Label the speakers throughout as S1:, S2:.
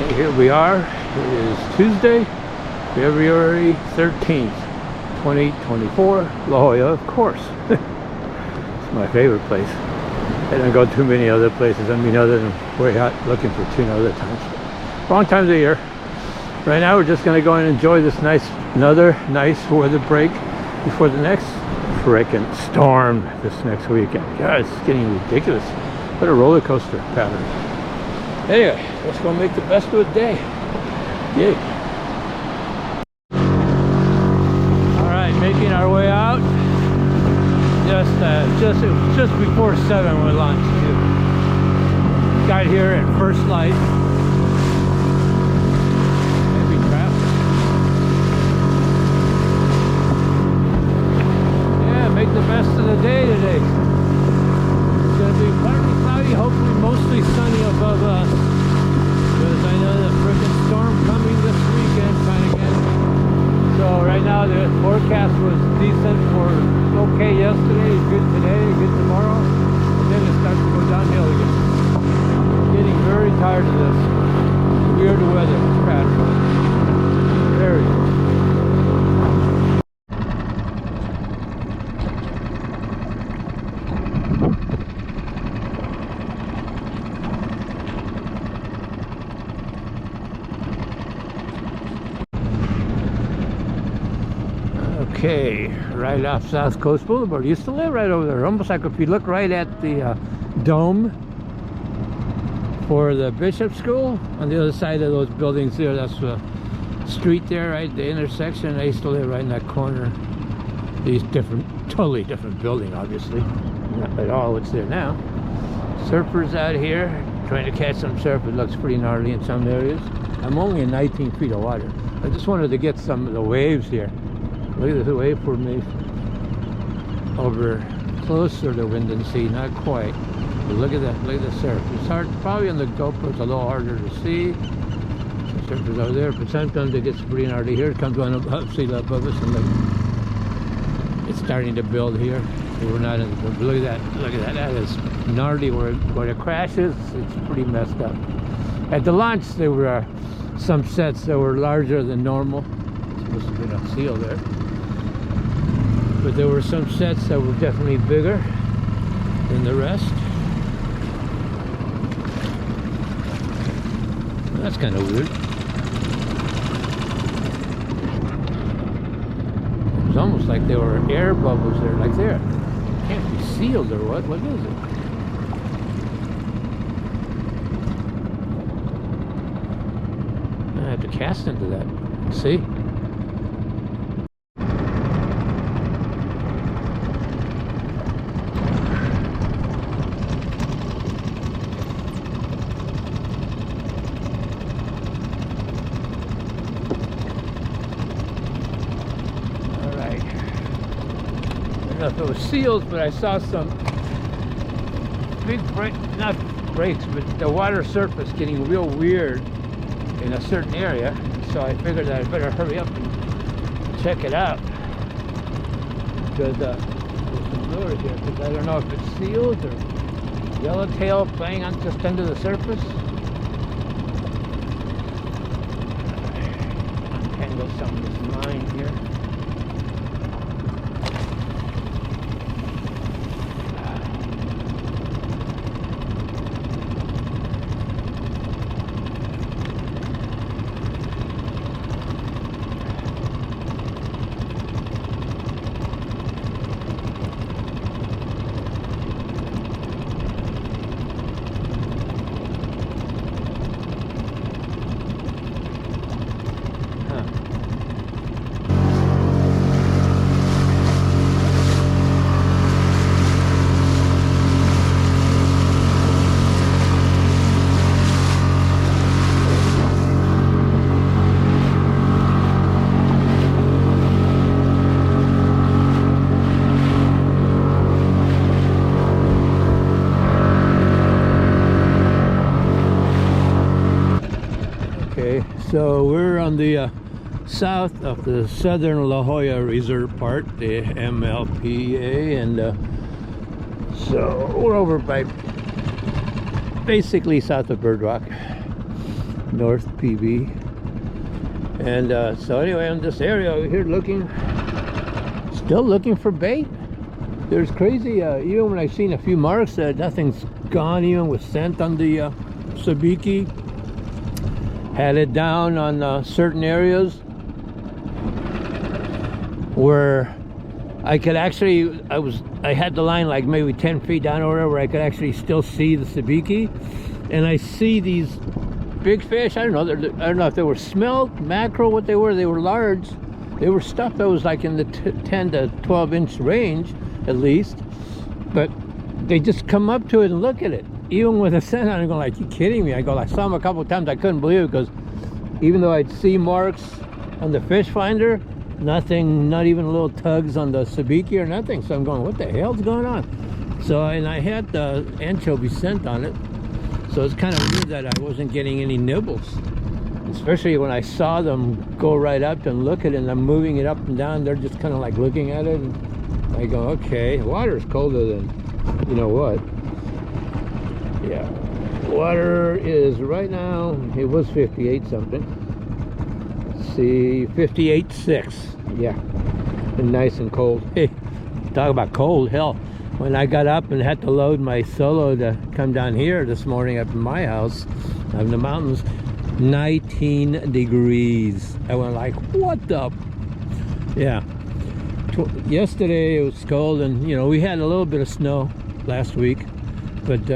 S1: Okay, here we are. It is Tuesday, February 13th, 2024. La Jolla, of course. It's my favorite place. I don't go too many other places. I mean, other than way out looking for tuna other times. Wrong times of year. Right now, we're just going to go and enjoy this another nice weather break before the next frickin' storm this next weekend. God, it's getting ridiculous. What a roller coaster pattern. Anyway, let's go make the best of the day. Yay. Alright, making our way out. Just before 7 we launched too. Got here at first light. Heavy traffic. Yeah, make the best of the day today. It's gonna be partly cloudy, hopefully mostly sunny above us. Because I know the frickin' storm coming this weekend kind of again. So right now the forecast was decent for okay yesterday, good today, good tomorrow, and then it starts to go downhill again. Getting very tired of this weird weather pattern. Very. Okay, right off South Coast Boulevard. Used to live right over there. Almost like if you look right at the dome for the Bishop School, on the other side of those buildings there, that's the street there, right? The intersection. I used to live right in that corner. These totally different building, obviously. Not at all what's there now. Surfers out here, trying to catch some surf. It looks pretty gnarly in some areas. I'm only in 19 feet of water. I just wanted to get some of the waves here. Look at this wave formation over closer to wind and sea, not quite. But look at that, look at the surf. It's hard, probably on the GoPro, it's a little harder to see. The surfers over there, but sometimes it gets pretty gnarly here. It comes on above sea level above us, and look, it's starting to build here. We're not in the, look at that, that is gnarly where it crashes. It's pretty messed up. At the launch, there were some sets that were larger than normal. Supposed to be a seal there. But there were some sets that were definitely bigger than the rest. Well, that's kind of weird. It was almost like there were air bubbles there, like there. It can't be sealed or what? What is it? I have to cast into that. See? I don't know if it was seals, but I saw some big not breaks, but the water surface getting real weird in a certain area. So I figured that I better hurry up and check it out, because there's some lures here. Because I don't know if it's seals or yellowtail playing on just under the surface. Untangle some of this line here. So we're on the south of the Southern La Jolla Reserve Park, the MLPA, and so we're over by basically south of Bird Rock. North PB. And so anyway, in this area over here, still looking for bait. There's crazy, even when I've seen a few marks, nothing's gone even with scent on the sabiki. Had it down on certain areas where I could actually, I had the line like maybe 10 feet down or whatever, where I could actually still see the sabiki. And I see these big fish. I don't know if they were smelt, mackerel, what they were large. They were stuff that was like in the 10 to 12 inch range at least, but they just come up to it and look at it, even with a scent on it. I go like, you kidding me? I saw them a couple of times. I couldn't believe it, because even though I'd see marks on the fish finder, nothing, not even little tugs on the sabiki or nothing. So I'm going, what the hell's going on? So, and I had the anchovy scent on it, so it's kind of weird that I wasn't getting any nibbles, especially when I saw them go right up and look at it, and I'm moving it up and down. They're just kind of like looking at it, and I go, okay, water's colder than you know what. Yeah, water is right now, it was 58 something. Let's see, 58.6. Yeah, and nice and cold. Hey, talk about cold. Hell, when I got up and had to load my solo to come down here this morning up in my house up in the mountains, 19 degrees. I went like, what the? Yeah. Yesterday it was cold, and you know, we had a little bit of snow last week, but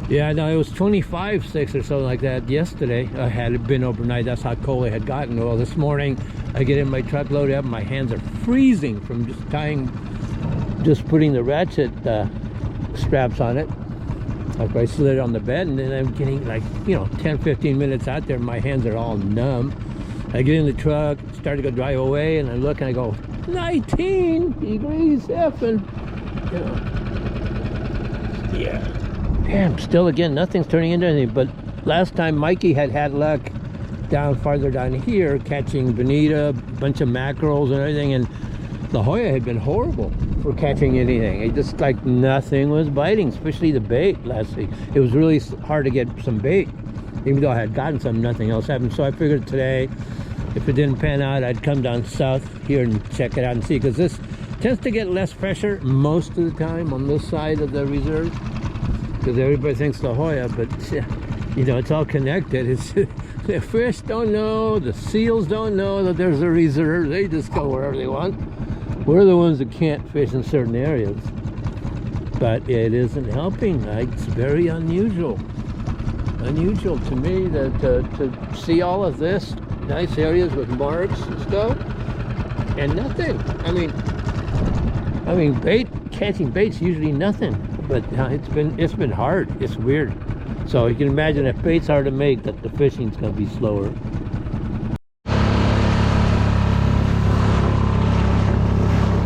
S1: yeah, no, it was 25.6 or something like that yesterday. I had it been overnight. That's how cold it had gotten. Well, this morning I get in my truck, loaded up, and my hands are freezing from just putting the ratchet straps on it after I slid it on the bed. And then I'm getting like, you know, 10-15 minutes out there, my hands are all numb. I get in the truck, start to go drive away, and I look and I go, 19 degrees effing, you know. Yeah, damn, still again, nothing's turning into anything. But last time Mikey had luck farther down here, catching bonita, a bunch of mackerels and everything, and La Jolla had been horrible for catching anything. It just like nothing was biting, especially the bait last week. It was really hard to get some bait, even though I had gotten some, nothing else happened. So I figured today, if it didn't pan out, I'd come down south here and check it out and see, because this tends to get less pressure most of the time on this side of the reserve, because everybody thinks La Jolla, but you know, it's all connected. It's the fish don't know, the seals don't know that there's a reserve. They just go wherever they want. We're the ones that can't fish in certain areas, but it isn't helping. It's very unusual to me that to see all of this nice areas with marks and stuff and nothing. I mean catching bait's usually nothing, but it's been hard. It's weird. So you can imagine if bait's hard to make, that the fishing's gonna be slower.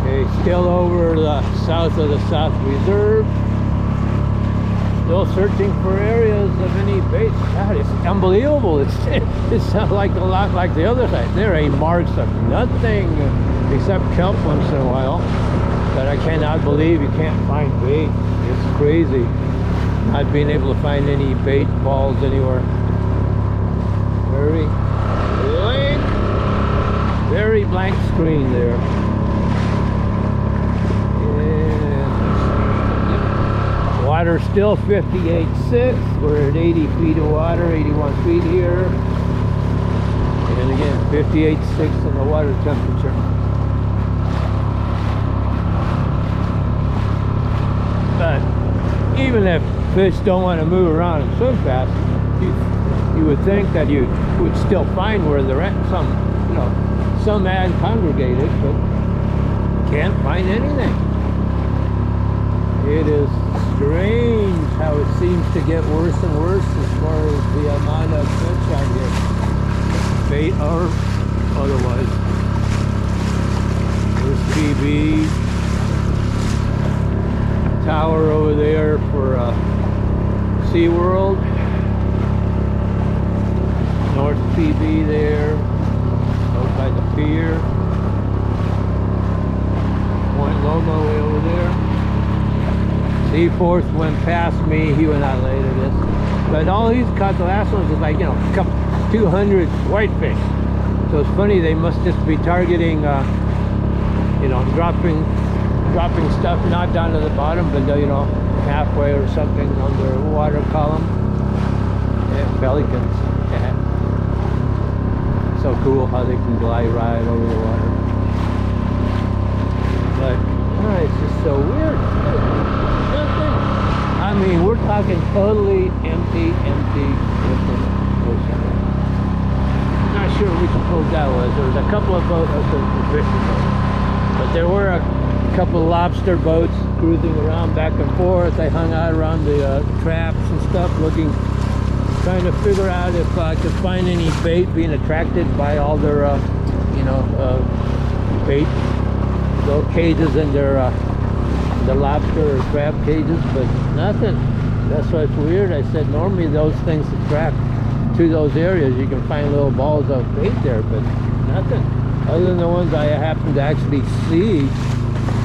S1: Okay, still over the south of the South Reserve. Still searching for areas of any bait. God, it's unbelievable. It's not like a lot like the other side. There ain't marks of nothing except kelp once in a while. But I cannot believe you can't find bait. It's crazy not being able to find any bait balls anywhere. Very blank screen there. Water still 58.6. We're at 80 feet of water, 81 feet here. And again, 58.6 in the water temperature. But even if fish don't want to move around and swim fast, you would think that you would still find where they're at. Some had congregated, but can't find anything. It is strange how it seems to get worse and worse as far as the amount of fish out here, bait or otherwise. There's PB tower over there for SeaWorld. North PB there, out by the pier. Point Loma way over there. The fourth went past me. He went out later. This, but all he's caught the last ones is like, you know, a couple 200 whitefish. So it's funny, they must just be targeting, you know, dropping stuff not down to the bottom, but you know, halfway or something on their water column. Yeah, pelicans. Yeah. So cool how they can glide right over the water. But it's just so weird. Nothing. I mean, we're talking totally empty ocean. I'm not sure which boat that was. There was a couple of boats, fishing boats, but there were a couple of lobster boats cruising around back and forth. I hung out around the traps and stuff, trying to figure out if I could find any bait, being attracted by all their, you know, bait, little cages in their the lobster or crab cages, but nothing. That's why it's weird. I said normally those things attract to those areas. You can find little balls of bait there, but nothing. Other than the ones I happened to actually see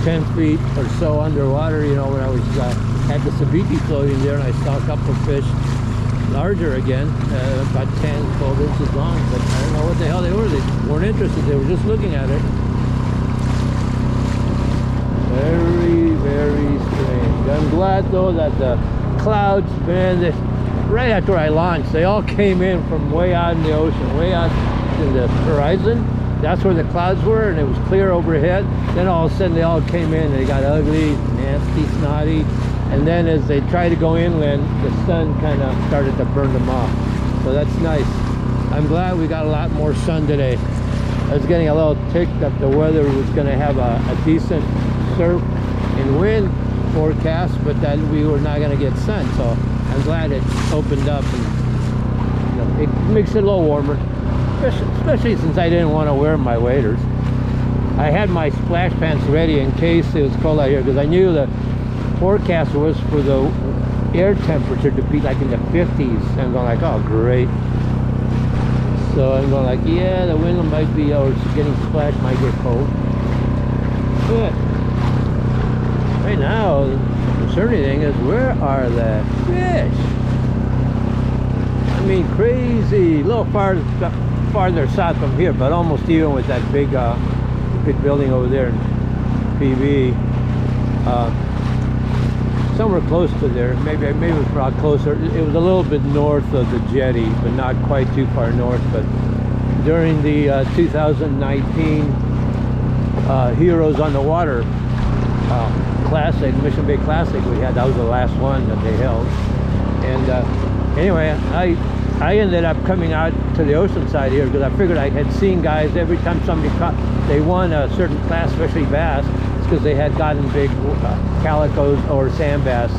S1: 10 feet or so underwater, you know, when I was had the sabiki floating there, and I saw a couple of fish larger again, about 10, 12 inches long, but I don't know what the hell they were. They weren't interested. They were just looking at it. Very strange. I'm glad though that the clouds, man, right after I launched, they all came in from way out in the ocean, way out in the horizon. That's where the clouds were, and it was clear overhead. Then all of a sudden they all came in, and they got ugly, nasty, snotty, and then as they tried to go inland, the sun kind of started to burn them off. So that's nice. I'm glad we got a lot more sun today. I was getting a little ticked that the weather was going to have a decent surf and wind forecast, but that we were not going to get sun. So I'm glad it opened up, and you know, it makes it a little warmer, especially since I didn't want to wear my waders. I had my splash pants ready in case it was cold out here, because I knew the forecast was for the air temperature to be like in the 50s. I'm going like, oh great. So I'm going like, yeah, the wind might be, or getting splashed might get cold. But right now, the concerning thing is, where are the fish? I mean, crazy. A little farther south from here, but almost even with that big building over there in PV. Somewhere close to there, maybe it was a closer. It was a little bit north of the jetty, but not quite too far north. But during the 2019 Heroes on the Water Classic, Mission Bay Classic, that was the last one that they held. And anyway, I ended up coming out to the ocean side here because I figured I had seen guys every time somebody they won a certain class, especially bass, because they had gotten big calicos or sand bass,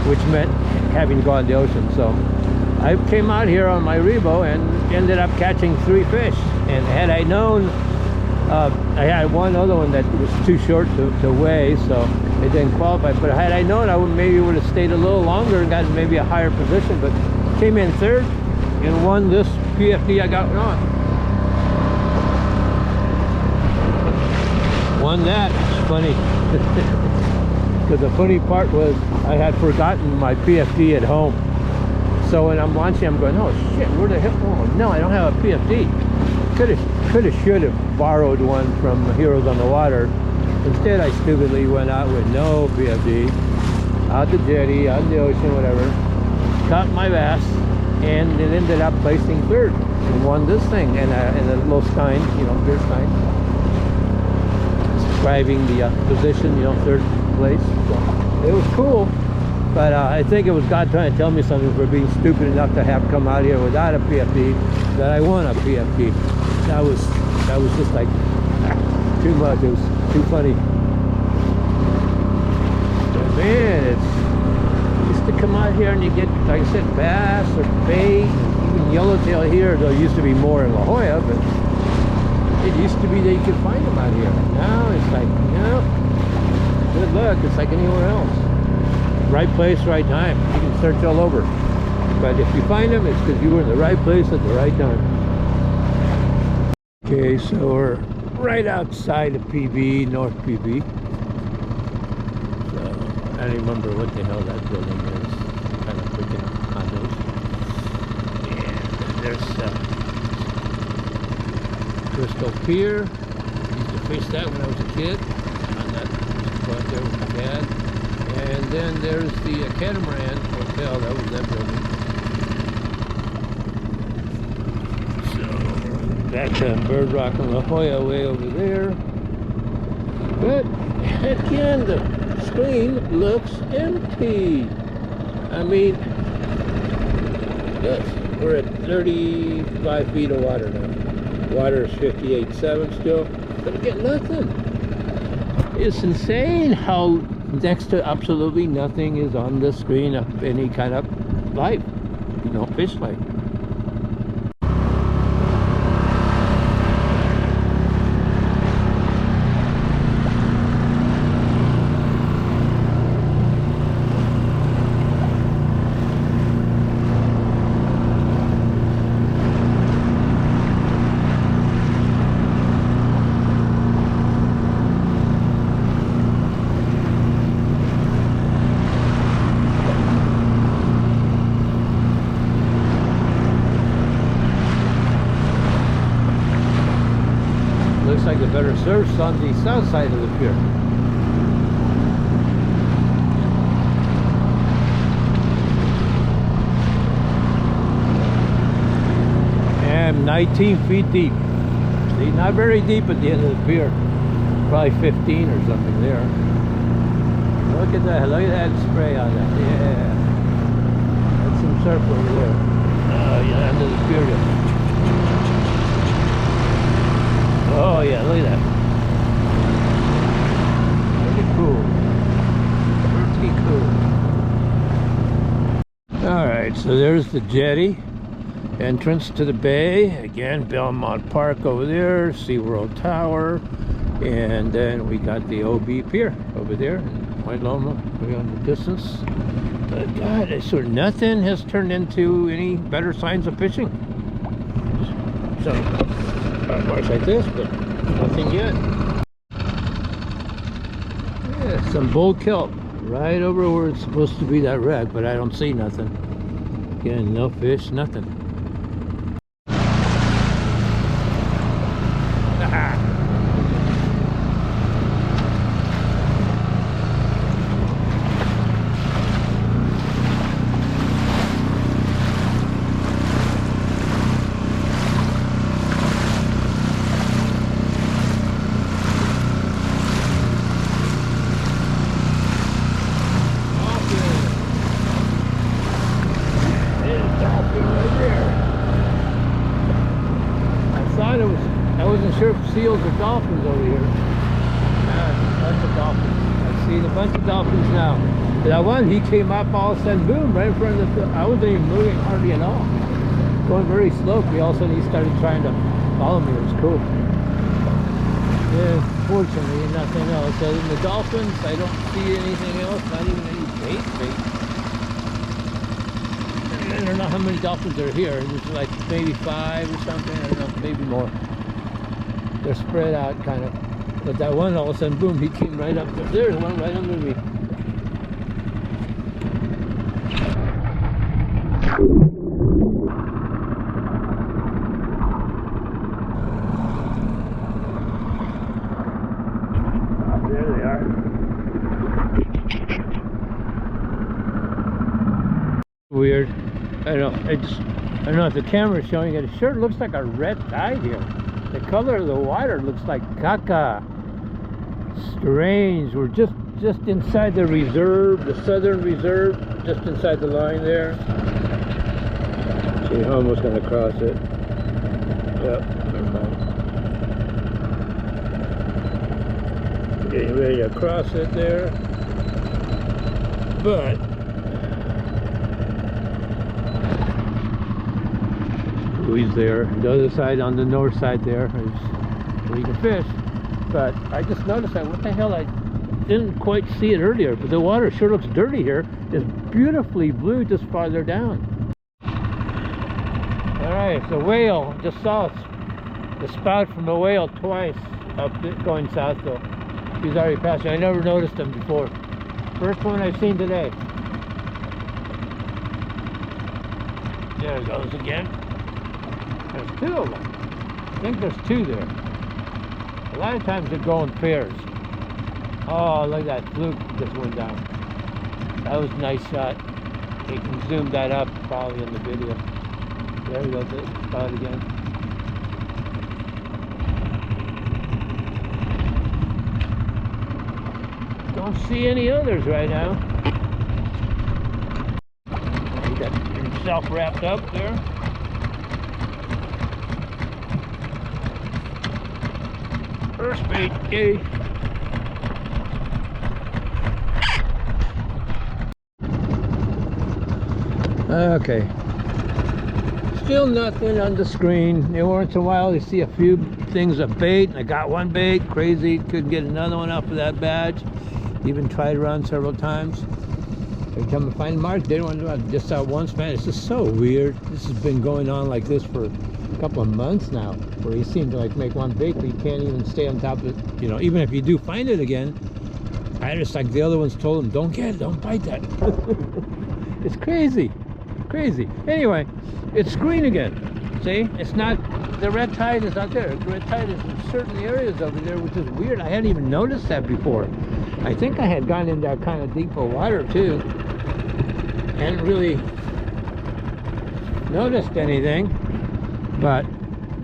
S1: which meant having to go on the ocean. So I came out here on my Rebo and ended up catching 3 fish. And had I known, I had one other one that was too short to weigh, so it didn't qualify. But had I known, I maybe would have stayed a little longer and gotten maybe a higher position. But came in 3rd and won this PFD I got on. Won that. It's funny. Because the funny part was I had forgotten my PFD at home. So when I'm launching, I'm going, oh shit, where the hell? Oh no, I don't have a PFD. Should have borrowed one from Heroes on the Water. Instead, I stupidly went out with no PFD, out the jetty, out in the ocean, whatever. Caught my bass, and it ended up placing 3rd and won this thing in a little stein, you know, beer stein. Describing the position, you know, 3rd place. So it was cool, but I think it was God trying to tell me something for being stupid enough to have come out here without a PFD, that I won a PFD. That was just like too much. It was too funny. But man, it's just to come out here and you get, like I said, bass or bait, even yellowtail here. There used to be more in La Jolla, but it used to be that you could find them out here. Now it's like, no, good luck. It's like anywhere else. Right place, right time. You can search all over. But if you find them, it's because you were in the right place at the right time. Okay, so we're right outside of PB, North PB. So I don't remember what the hell that building is. Kind of freaking condos. And there's Crystal Pier. I used to fish that when I was a kid. On that spot there with my dad. And then there's the Catamaran Hotel. That was that building. So back to Bird Rock and La Jolla way over there. But again, the screen looks empty. I mean, yes, we're at 35 feet of water now. Water is 58.7 still, but we get nothing. It's insane how next to absolutely nothing is on the screen of any kind of life, you know, fish life. Looks like the better surf's on the south side of the pier. And 19 feet deep. See, not very deep at the end of the pier. Probably 15 or something there. Look at that. Look at that spray on that. Yeah. That's some surf over there. Oh, yeah, under the pier there. Oh yeah, look at that. Pretty cool. Alright, so there's the jetty. Entrance to the bay. Again, Belmont Park over there. SeaWorld Tower. And then we got the OB Pier over there. And Point Loma, way on the distance. But God, I swear nothing has turned into any better signs of fishing. So, not much like this, but nothing yet. Yeah, some bull kelp right over where it's supposed to be that wreck, but I don't see nothing. Again, no fish, nothing. I wasn't sure if seals or dolphins over here. Yeah, a bunch of dolphins. I see a bunch of dolphins now. That one, he came up all of a sudden, boom, right in front of the, I wasn't even moving hardly at all. Going very slowly, all of a sudden he started trying to follow me. It was cool. Yeah, fortunately, nothing else. Other than the dolphins, I don't see anything else, not even any bait. I don't know how many dolphins are here. There's like maybe 5 or something. I don't know, maybe more. They're spread out kind of. But that one, all of a sudden, boom, he came right up there. There's one right under me. There they are. Weird. I don't know if the camera's showing it. It sure looks like a red tide here. The color of the water looks like caca. Strange. We're just inside the reserve, the southern reserve, just inside the line there. See, I'm almost going to cross it. Yep, never mind. Getting ready to cross it there. But buoys there. The other side, on the north side there, is where you can fish. But I just noticed that, what the hell, I didn't quite see it earlier, but the water sure looks dirty here. It's beautifully blue just farther down. Alright, it's a whale. Just saw the spout from a whale twice up going south though. He's already passing. I never noticed him before. First one I've seen today. There it goes again. There's two of them. I think there's two there. A lot of times they go in pairs. Oh, look at that fluke just went down. That was a nice shot. You can zoom that up probably in the video. There we go, saw it again. Don't see any others right now. He got himself wrapped up there. First bait, yay. Okay. Still nothing on the screen. Every once in a while you see a few things of bait, and I got one bait, crazy, couldn't get another one off of that badge. Even tried around several times. Every time I find mark, they don't want to do it. Just saw one span. It's just so weird. This has been going on like this for a couple of months now, where you seem to like make one bait, but you can't even stay on top of it. You know, even if you do find it again, I just like the other ones told them, don't get it, don't bite that. It's crazy. Crazy. Anyway, it's green again. See, it's not, the red tide is not there. The red tide is in certain areas over there, which is weird. I hadn't even noticed that before. I think I had gone in that kind of deeper water too. Hadn't really noticed anything, but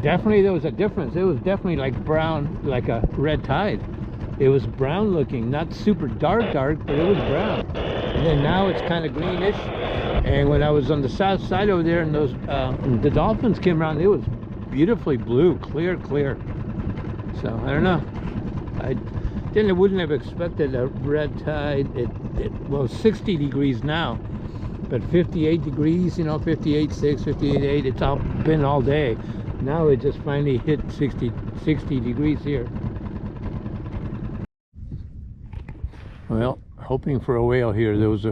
S1: definitely there was a difference. It was definitely like brown, like a red tide. It was brown looking, not super dark, but it was brown. And then now it's kind of greenish. And when I was on the south side over there, and those the dolphins came around, it was beautifully blue, clear. So I don't know. I wouldn't have expected a red tide. Well, 60 degrees now, but 58 degrees, you know, 58.6, 58.8. It's all been all day. Now it just finally hit 60 degrees here. Well, hoping for a whale here. There was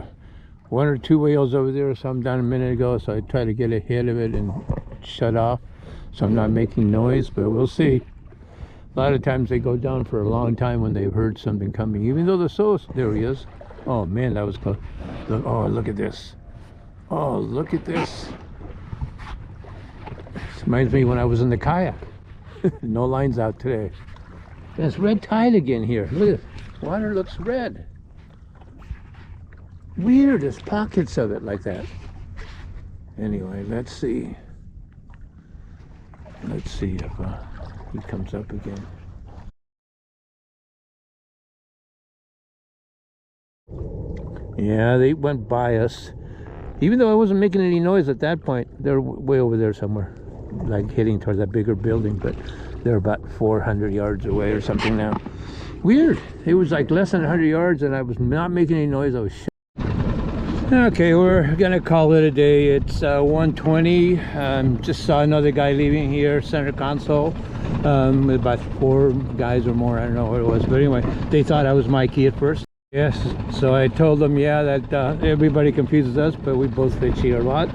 S1: one or two whales over there, some down a minute ago, so I try to get ahead of it and shut off so I'm not making noise, but we'll see. A lot of times they go down for a long time when they've heard something coming, even though there he is. Oh man, that was close. Look, oh, look at this. Oh, look at this. This reminds me when I was in the kayak. No lines out today. There's red tide again here. Look at it. Water looks red. Weird, there's pockets of it like that. Anyway, let's see. Let's see if he comes up again. Yeah, they went by us. Even though I wasn't making any noise at that point, they're way over there somewhere, like heading towards that bigger building, but they're about 400 yards away or something now. Weird. It was like less than 100 yards and I was not making any noise. I was okay, we're gonna call it a day. It's 1:20. Just saw another guy leaving here, center console, with about 4 guys or more. I don't know what it was, but anyway, they thought I was Mikey at first. Yes, so I told them, yeah, that everybody confuses us, but we both fish here a lot.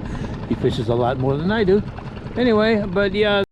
S1: He fishes a lot more than I do. Anyway, but yeah,